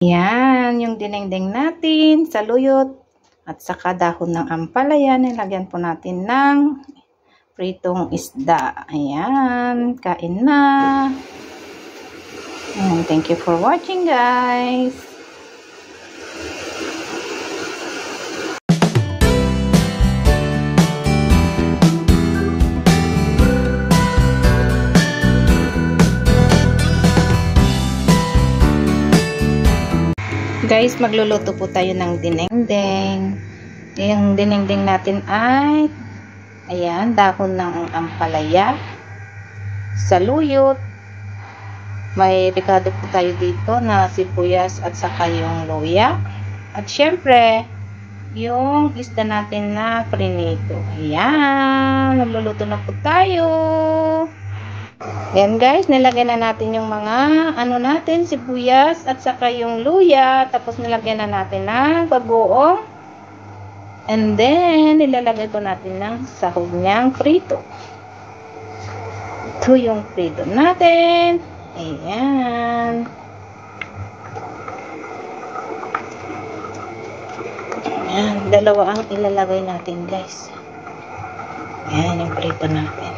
Yan, yung dinengdeng natin, saluyot, at saka dahon ng ampalaya. Nilagyan po natin ng pritong isda. Ayan, kain na. And thank you for watching, guys. Guys, magluluto po tayo ng dinengdeng. Yung dinengdeng natin ay ayan, dahon ng ampalaya, saluyot, may ricado po tayo dito na sibuyas at saka yung luya, at syempre yung isda natin na prinito. Ayan, magluluto na po tayo. Ayan guys, nilagyan na natin yung mga natin, sibuyas at saka yung luya. Tapos nilagyan na natin ng bagoong. And then, nilalagay po natin ng sahog niyang prito. Ito yung prito natin. Ayan. Ayan, dalawa ang ilalagay natin guys. Ayan yung prito natin.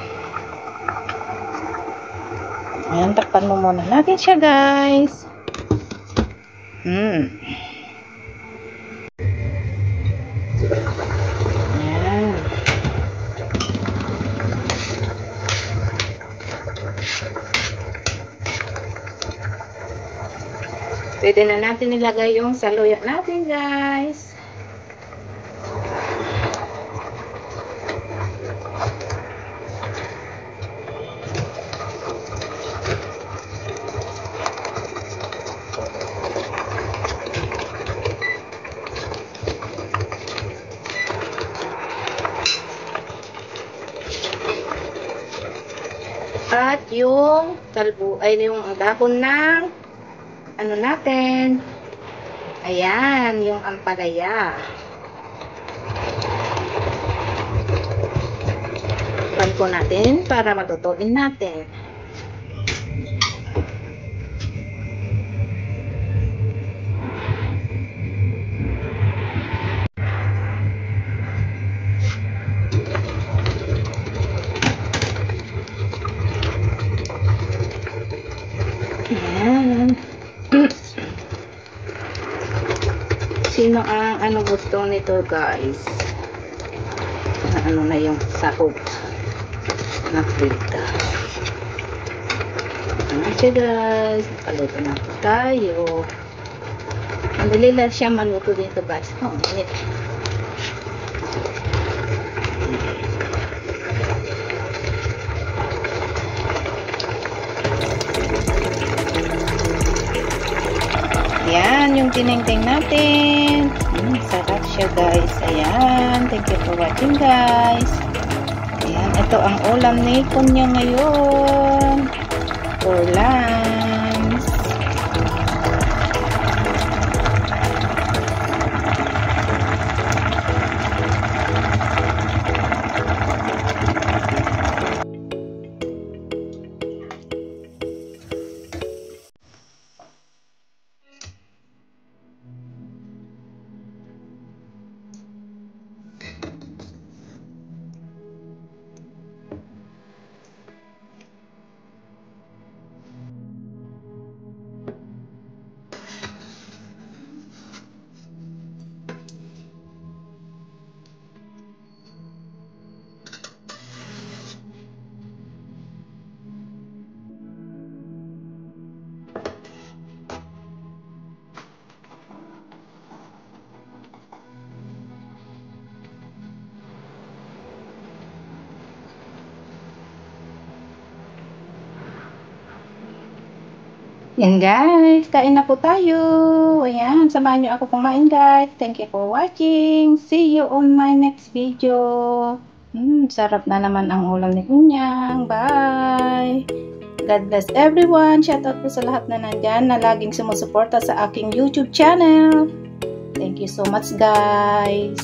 Ayan, takpan mo muna natin siya, guys. Ayan. Pwede na natin nilagay yung saluyot natin, guys. At yung talbo ay yung dahon ng natin. Ayan, yung ampalaya. Pan po natin para matutuin natin. Ayan. Sino ang gusto nito, guys? Na yung sahog na frita. Ayan siya, guys. Nakaluto na po tayo. Madali lang siya maluto dito, guys. Oh, minute. Ayan, yung tinengteng natin. Sarap siya, guys. Ayan, thank you for watching, guys. Ayan, ito ang ulam ni Kunya ngayon. For lunch. Yan guys, kain na po tayo. Ayan, samahan nyo ako kumain guys. Thank you for watching. See you on my next video. Sarap na naman ang ulam ni Kunyang. Bye! God bless everyone. Shoutout po sa lahat na nandyan na laging sumusuporta sa aking YouTube channel. Thank you so much guys.